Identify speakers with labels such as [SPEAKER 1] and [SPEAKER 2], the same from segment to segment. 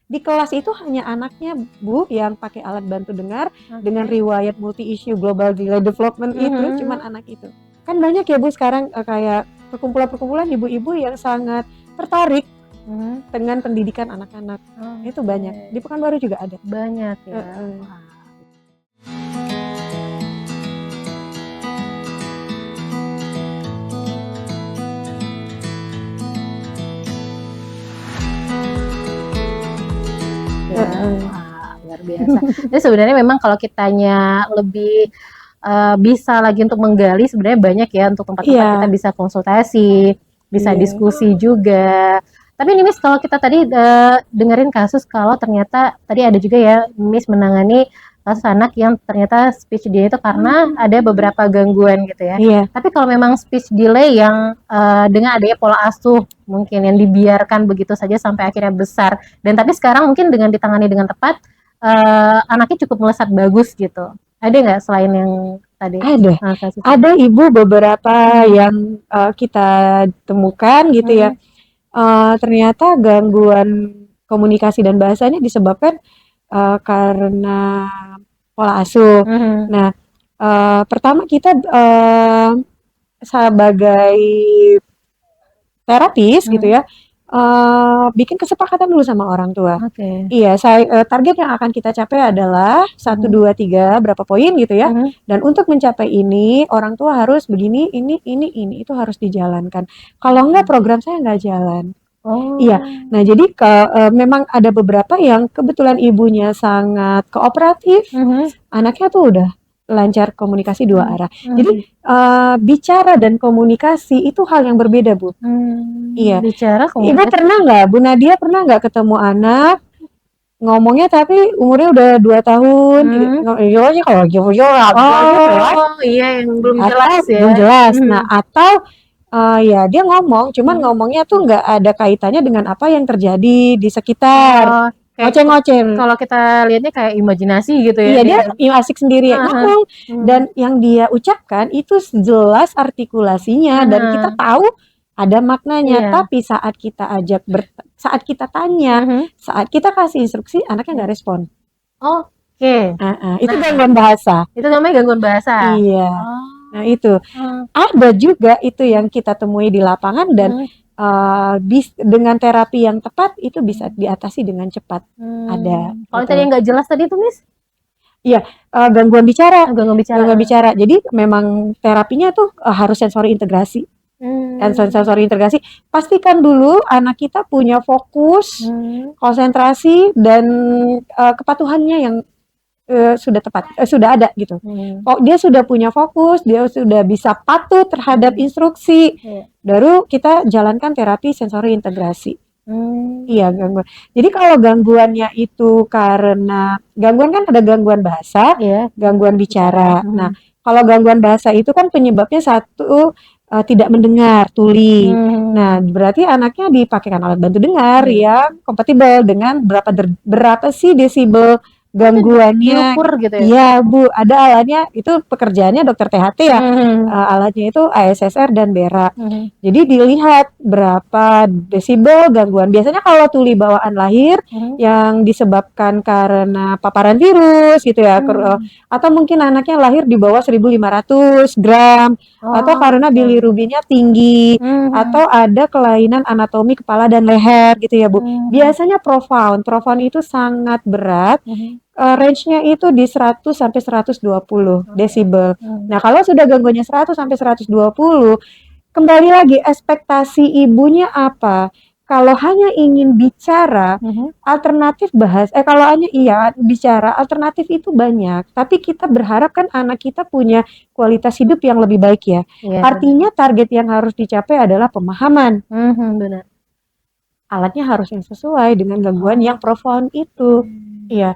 [SPEAKER 1] di kelas itu hanya anaknya Bu yang pakai alat bantu dengar dengan
[SPEAKER 2] Oke.
[SPEAKER 1] riwayat multi-issue global delay development itu cuman anak itu. Kan banyak ya Bu sekarang kayak perkumpulan-perkumpulan ibu-ibu yang sangat tertarik dengan pendidikan anak-anak. Itu banyak. Di Pekanbaru juga ada.
[SPEAKER 2] Banyak ya.
[SPEAKER 1] Wah.
[SPEAKER 2] Luar biasa. Jadi sebenarnya memang kalau kitanya lebih bisa lagi untuk menggali, sebenarnya banyak ya untuk tempat-tempat kita bisa konsultasi, bisa diskusi juga. Tapi ini Miss, kalau kita tadi dengerin kasus kalau ternyata tadi ada juga ya Miss menangani kasus anak yang ternyata speech delay itu karena ada beberapa gangguan gitu ya. Tapi kalau memang speech delay yang dengan adanya pola asuh mungkin yang dibiarkan begitu saja sampai akhirnya besar, dan tapi sekarang mungkin dengan ditangani dengan tepat, anaknya cukup melesat bagus gitu. Ada nggak selain yang tadi?
[SPEAKER 1] Ada ibu beberapa yang kita temukan gitu ya. Ternyata gangguan komunikasi dan bahasanya disebabkan karena pola asuh. Nah, pertama kita sebagai terapis gitu ya, bikin kesepakatan dulu sama orang tua. Iya, target yang akan kita capai adalah 1, 2, 3 berapa poin gitu ya. Dan untuk mencapai ini orang tua harus begini, ini itu harus dijalankan. Kalau enggak program saya enggak jalan. Iya. Nah, jadi memang ada beberapa yang kebetulan ibunya sangat kooperatif, anaknya tuh udah lancar komunikasi dua arah. Jadi bicara dan komunikasi itu hal yang berbeda, Bu. Iya.
[SPEAKER 2] Bicara komunikasi.
[SPEAKER 1] Ibu pernah nggak, Bu Nadia pernah nggak ketemu anak ngomongnya tapi umurnya udah 2 tahun, jawabnya kalau
[SPEAKER 2] iya yang belum jelas ya.
[SPEAKER 1] Belum jelas. Nah, atau ya dia ngomong, cuman ngomongnya tuh nggak ada kaitannya dengan apa yang terjadi di sekitar. Ngoceh-ngoceh.
[SPEAKER 2] Kalau kita lihatnya kayak imajinasi gitu ya.
[SPEAKER 1] Iya, dia asik sendiri ngomong. Dan yang dia ucapkan itu jelas artikulasinya dan kita tahu ada maknanya. Tapi saat kita saat kita tanya, saat kita kasih instruksi, anaknya nggak respon. Itu gangguan bahasa.
[SPEAKER 2] Itu namanya gangguan bahasa.
[SPEAKER 1] Iya. Nah itu ada juga itu yang kita temui di lapangan dan dengan terapi yang tepat itu bisa diatasi dengan cepat. Ada.
[SPEAKER 2] Kalau tadi yang nggak jelas tadi itu Miss?
[SPEAKER 1] Iya, gangguan bicara. Gangguan bicara. Jadi memang terapinya tuh harus sensori integrasi. Dan sensori integrasi, pastikan dulu anak kita punya fokus, konsentrasi dan kepatuhannya yang sudah tepat, sudah ada gitu. Dia sudah punya fokus, dia sudah bisa patuh terhadap instruksi. Baru kita jalankan terapi sensori integrasi. Iya, gangguan. Jadi kalau gangguannya itu karena gangguan kan ada gangguan bahasa, gangguan bicara. Nah, kalau gangguan bahasa itu kan penyebabnya satu tidak mendengar, tuli. Nah, berarti anaknya dipakaikan alat bantu dengar yang kompatibel dengan berapa sih desibel gangguannya.
[SPEAKER 2] Diukur gitu ya?
[SPEAKER 1] Iya, Bu, ada alatnya, itu pekerjaannya dokter THT ya. Alatnya itu ASSR dan BERA. Jadi dilihat berapa desibel gangguan. Biasanya kalau tuli bawaan lahir yang disebabkan karena paparan virus gitu ya, atau mungkin anaknya lahir di bawah 1.500 gram, atau karena bilirubinnya tinggi, atau ada kelainan anatomi kepala dan leher gitu ya, Bu. Biasanya profound itu sangat berat. Range-nya itu di 100 sampai 120 desibel. Nah, kalau sudah gangguannya 100 sampai 120, kembali lagi ekspektasi ibunya apa? Kalau hanya ingin bicara, alternatif kalau hanya bicara, alternatif itu banyak. Tapi kita berharap kan anak kita punya kualitas hidup yang lebih baik ya. Artinya target yang harus dicapai adalah pemahaman.
[SPEAKER 2] Benar.
[SPEAKER 1] Alatnya harus yang sesuai dengan gangguan yang profound itu. Iya.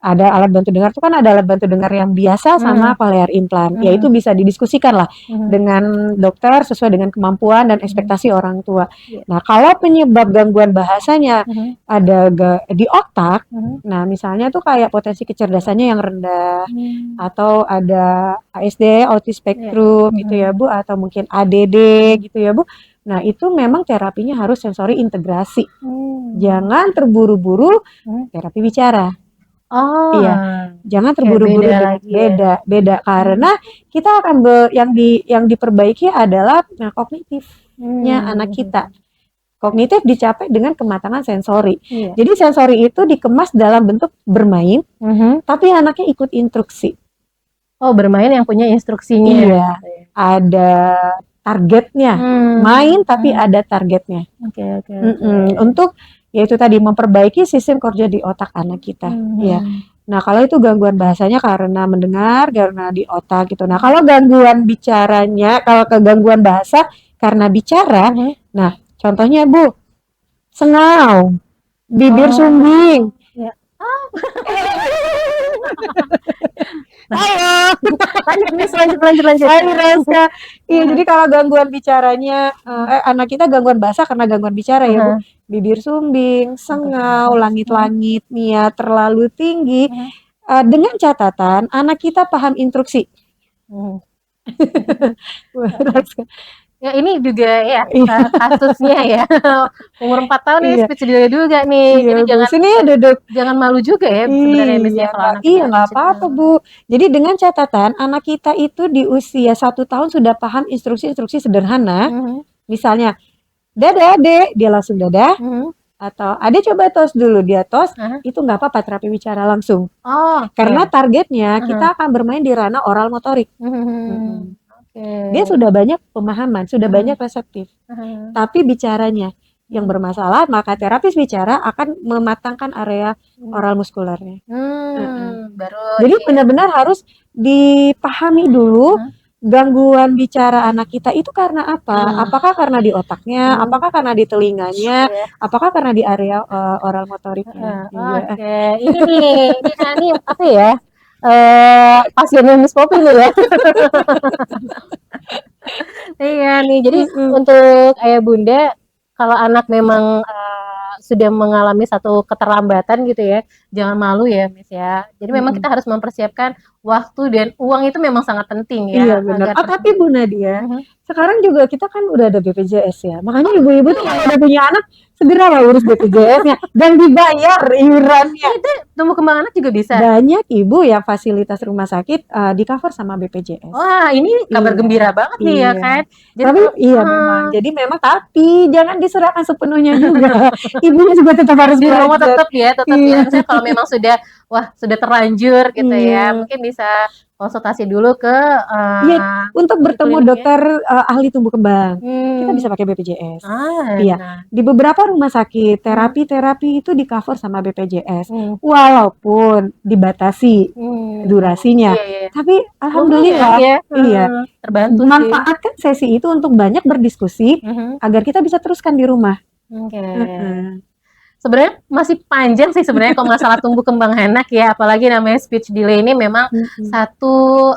[SPEAKER 1] Ada alat bantu dengar itu kan ada alat bantu dengar yang biasa sama cochlear implant. Ya itu bisa didiskusikan lah dengan dokter sesuai dengan kemampuan dan ekspektasi orang tua. Nah, kalau penyebab gangguan bahasanya ada di otak, nah misalnya tuh kayak potensi kecerdasannya yang rendah, atau ada ASD, autis spektrum gitu ya, Bu, atau mungkin ADD gitu ya, Bu. Nah, itu memang terapinya harus sensori integrasi. Jangan terburu-buru terapi bicara.
[SPEAKER 2] Oh,
[SPEAKER 1] Iya, jangan
[SPEAKER 2] kayak
[SPEAKER 1] terburu-buru
[SPEAKER 2] beda
[SPEAKER 1] dengan
[SPEAKER 2] lagi ya.
[SPEAKER 1] beda karena kita akan yang diperbaiki adalah kognitifnya anak kita. Kognitif dicapai dengan kematangan sensori.
[SPEAKER 2] Iya.
[SPEAKER 1] Jadi sensori itu dikemas dalam bentuk bermain, tapi anaknya ikut instruksi.
[SPEAKER 2] Oh, bermain yang punya instruksinya.
[SPEAKER 1] Iya, ada targetnya. Main tapi ada targetnya.
[SPEAKER 2] Oke.
[SPEAKER 1] Untuk yaitu tadi memperbaiki sistem kerja di otak anak kita. Ya. Nah, kalau itu gangguan bahasanya karena mendengar, karena di otak gitu. Nah, kalau gangguan bicaranya, kalau kegangguan bahasa karena bicara, nah contohnya Bu, sengau, bibir sumbing.
[SPEAKER 2] Ya.
[SPEAKER 1] Halo.
[SPEAKER 2] Lanjut.
[SPEAKER 1] Hai Reska. Iya, jadi kalau gangguan bicaranya, anak kita gangguan bahasa karena gangguan bicara ya Bu. Bibir sumbing, sengau, langit-langit, nih ya, terlalu tinggi. Dengan catatan anak kita paham instruksi.
[SPEAKER 2] Ya ini juga ya kasusnya ya umur 4 tahun nih speech delay juga nih.
[SPEAKER 1] Iya,
[SPEAKER 2] jadi
[SPEAKER 1] Bu. Sini ya duduk.
[SPEAKER 2] jangan malu juga ya sebenarnya misalnya kalau anak
[SPEAKER 1] Iya nggak apa-apa Bu. Jadi dengan catatan anak kita itu di usia 1 tahun sudah paham instruksi-instruksi sederhana. Misalnya dadah Adek, dia langsung dadah. Atau Adek coba tos dulu, dia tos. Itu nggak apa-apa terapi bicara langsung. Karena targetnya kita akan bermain di ranah oral motorik. Dia sudah banyak pemahaman, sudah banyak reseptif. Tapi bicaranya yang bermasalah, maka terapis bicara akan mematangkan area oral muskularnya. Jadi benar-benar harus dipahami dulu gangguan bicara anak kita itu karena apa? Apakah karena di otaknya? Apakah karena di telinganya? Apakah karena di area oral motoriknya?
[SPEAKER 2] Oke, ini apa ya? Pasiennya Miss Poppy nih ya. Iya nih, jadi untuk ayah bunda kalau anak memang sudah mengalami satu keterlambatan gitu ya, jangan malu ya Miss ya. Jadi memang kita harus mempersiapkan waktu dan uang itu memang sangat penting ya.
[SPEAKER 1] Iya benar. Tapi Bu Nadia, sekarang juga kita kan udah ada BPJS ya. Makanya ibu-ibu tuh kalau udah punya anak segera lah urus BPJS-nya dan dibayar iurannya.
[SPEAKER 2] Itu tumbuh kembang anak juga bisa.
[SPEAKER 1] Banyak ibu yang fasilitas rumah sakit di cover sama BPJS.
[SPEAKER 2] Wah, ini kabar gembira banget nih ya kan.
[SPEAKER 1] Jadi tapi memang. Jadi memang tapi jangan diserahkan sepenuhnya juga. Ibunya juga tetap harus
[SPEAKER 2] di rumah
[SPEAKER 1] belajar.
[SPEAKER 2] tetap ya. Misalnya kalau memang sudah terlanjur gitu ya, mungkin bisa konsultasi dulu ke
[SPEAKER 1] untuk bertemu dokter ahli tumbuh kembang. Kita bisa pakai BPJS. Iya. Di beberapa rumah sakit terapi itu di cover sama BPJS. Walaupun dibatasi durasinya. Tapi alhamdulillah
[SPEAKER 2] terbantu.
[SPEAKER 1] Manfaatkan sesi itu untuk banyak berdiskusi agar kita bisa teruskan di rumah.
[SPEAKER 2] Sebenarnya masih panjang sih sebenarnya kalau masalah tumbuh kembang anak ya, apalagi namanya speech delay ini memang satu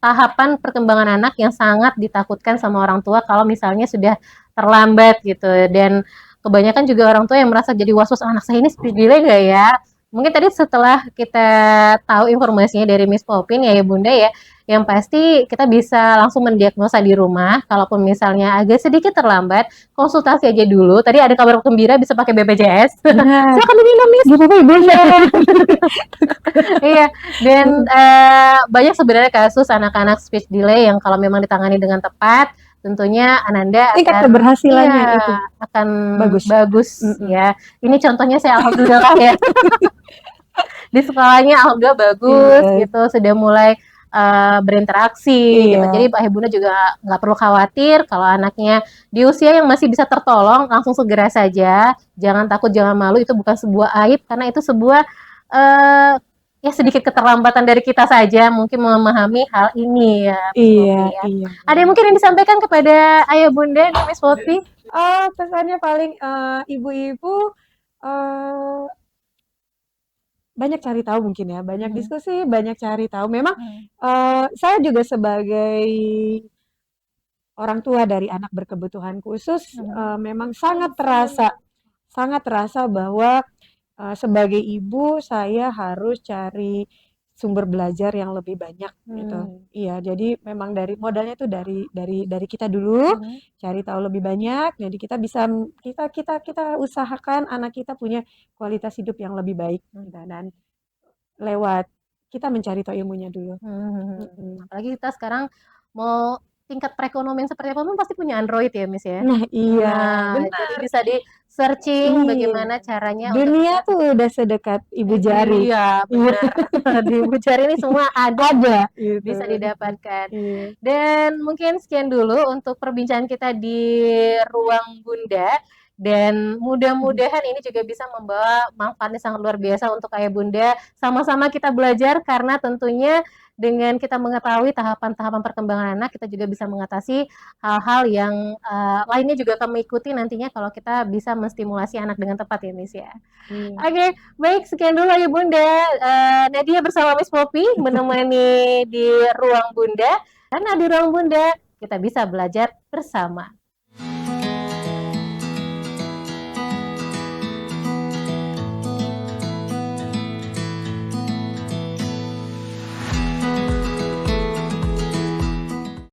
[SPEAKER 2] tahapan perkembangan anak yang sangat ditakutkan sama orang tua kalau misalnya sudah terlambat gitu. Dan kebanyakan juga orang tua yang merasa jadi was-was, anak saya ini speech delay nggak ya? Mungkin tadi setelah kita tahu informasinya dari Miss Popin ya Bunda ya, yang pasti kita bisa langsung mendiagnosa di rumah. Kalaupun misalnya agak sedikit terlambat, konsultasi aja dulu. Tadi ada kabar gembira bisa pakai BPJS. Silakan diminum Miss. Iya. Dan banyak sebenarnya kasus anak-anak speech delay yang kalau memang ditangani dengan tepat, tentunya Ananda
[SPEAKER 1] tingkat keberhasilannya itu
[SPEAKER 2] akan bagus ya. Ini contohnya saya alhamdulillah ya. Di sekolahnya alhamdulillah bagus gitu, sudah mulai berinteraksi gitu. Jadi Pak Bunda juga nggak perlu khawatir kalau anaknya di usia yang masih bisa tertolong, langsung segera saja. Jangan takut, jangan malu, itu bukan sebuah aib karena itu sebuah ya sedikit keterlambatan dari kita saja mungkin memahami hal ini ya.
[SPEAKER 1] Iya.
[SPEAKER 2] Ada yang mungkin yang disampaikan kepada ayah bunda nih Miss Poppy?
[SPEAKER 1] Pesannya paling ibu-ibu banyak cari tahu mungkin ya, banyak diskusi, banyak cari tahu. Memang saya juga sebagai orang tua dari anak berkebutuhan khusus memang sangat terasa bahwa sebagai ibu saya harus cari sumber belajar yang lebih banyak gitu. Iya, jadi memang dari modalnya tuh dari kita dulu cari tahu lebih banyak. Jadi kita bisa kita usahakan anak kita punya kualitas hidup yang lebih baik gitu. Dan lewat kita mencari tahu ilmunya dulu.
[SPEAKER 2] Apalagi kita sekarang mau tingkat perekonomian seperti apa pun pasti punya Android ya, Miss ya.
[SPEAKER 1] Nah, iya,
[SPEAKER 2] Jadi bisa di searching bagaimana caranya untuk
[SPEAKER 1] dunia tuh udah sedekat ibu jari.
[SPEAKER 2] Iya, benar. Di ibu jari ini semua ada
[SPEAKER 1] gitu.
[SPEAKER 2] bisa didapatkan.
[SPEAKER 1] Iya.
[SPEAKER 2] Dan mungkin sekian dulu untuk perbincangan kita di ruang Bunda. Dan mudah-mudahan ini juga bisa membawa manfaatnya sangat luar biasa untuk ayah bunda. Sama-sama kita belajar karena tentunya dengan kita mengetahui tahapan-tahapan perkembangan anak, kita juga bisa mengatasi hal-hal yang lainnya juga kami ikuti nantinya kalau kita bisa menstimulasi anak dengan tepat ya Miss ya. Oke, baik sekian dulu ya Bunda. Nadia bersama Miss Poppy menemani di ruang Bunda. Karena di ruang Bunda kita bisa belajar bersama.